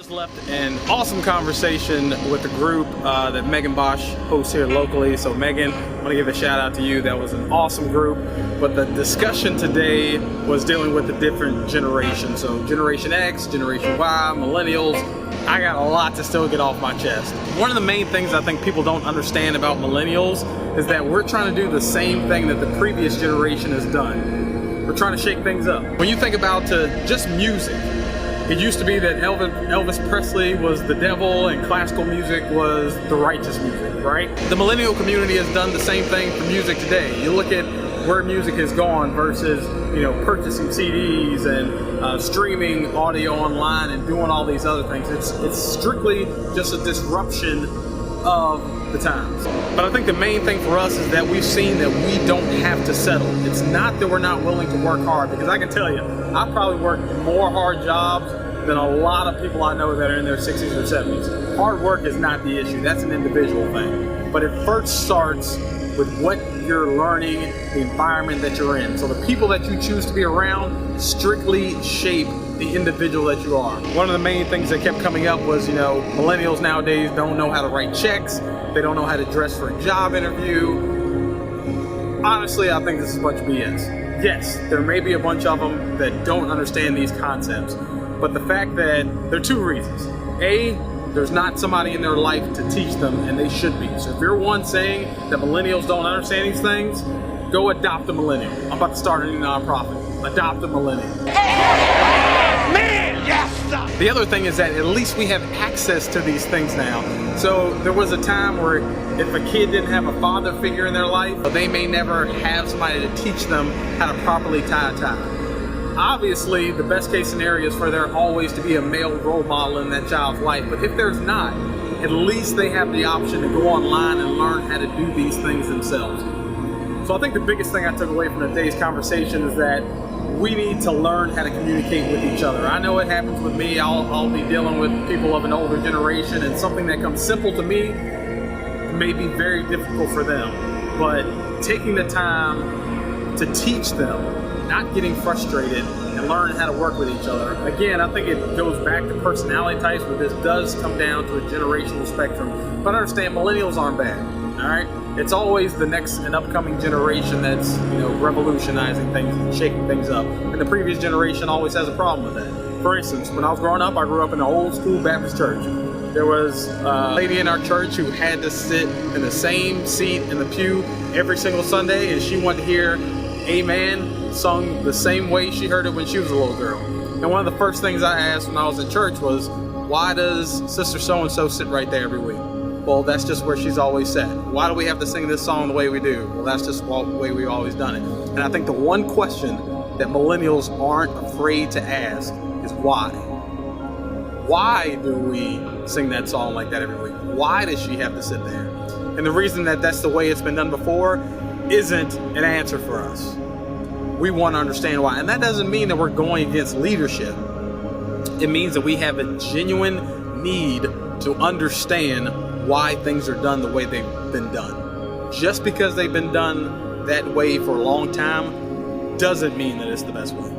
just left an awesome conversation with the group that Megan Bosch hosts here locally. So Megan, I want to give a shout out to you. That was an awesome group. But the discussion today was dealing with the different generations. So Generation X, Generation Y, Millennials. I got a lot to still get off my chest. One of the main things I think people don't understand about Millennials is that we're trying to do the same thing that the previous generation has done. We're trying to shake things up. When you think about just music, it used to be that Elvis Presley was the devil and classical music was the righteous music, right? The millennial community has done the same thing for music today. You look at where music has gone versus, purchasing CDs and streaming audio online and doing all these other things. It's strictly just a disruption of the times. But I think the main thing for us is that we've seen that we don't have to settle. It's not that we're not willing to work hard, because I can tell you, I probably work more hard jobs than a lot of people I know that are in their 60s or 70s. Hard work is not the issue. That's an individual thing. But it first starts with what you're learning, the environment that you're in. So the people that you choose to be around strictly shape the individual that you are. One of the main things that kept coming up was, millennials nowadays don't know how to write checks. They don't know how to dress for a job interview. Honestly, I think this is a bunch of BS. Yes, there may be a bunch of them that don't understand these concepts, but the fact that there are two reasons. A, there's not somebody in their life to teach them, and they should be. So if you're one saying that millennials don't understand these things, go adopt a millennial. I'm about to start a new nonprofit. Adopt a millennial. Man, yes! The other thing is that at least we have access to these things now. So there was a time where if a kid didn't have a father figure in their life, they may never have somebody to teach them how to properly tie a tie. Obviously, the best case scenario is for there always to be a male role model in that child's life. But if there's not, at least they have the option to go online and learn how to do these things themselves. So I think the biggest thing I took away from today's conversation is that we need to learn how to communicate with each other. I know it happens with me. I'll be dealing with people of an older generation, and something that comes simple to me may be very difficult for them. But taking the time to teach them, not getting frustrated, and learn how to work with each other. Again, I think it goes back to personality types, but this does come down to a generational spectrum. But understand, millennials aren't bad, all right? It's always the next and upcoming generation that's, revolutionizing things and shaking things up. And the previous generation always has a problem with that. For instance, when I was growing up, I grew up in an old school Baptist church. There was a lady in our church who had to sit in the same seat in the pew every single Sunday, and she wanted to hear Amen sung the same way she heard it when she was a little girl. And one of the first things I asked when I was in church was, why does Sister So-and-so sit right there every week? Well, that's just where she's always sat. Why do we have to sing this song the way we do? Well, that's just the way we've always done it. And I think the one question that millennials aren't afraid to ask is why? Why do we sing that song like that every week? Why does she have to sit there? And the reason that that's the way it's been done before isn't an answer for us. We want to understand why. And that doesn't mean that we're going against leadership. It means that we have a genuine need to understand why things are done the way they've been done. Just because they've been done that way for a long time doesn't mean that it's the best way.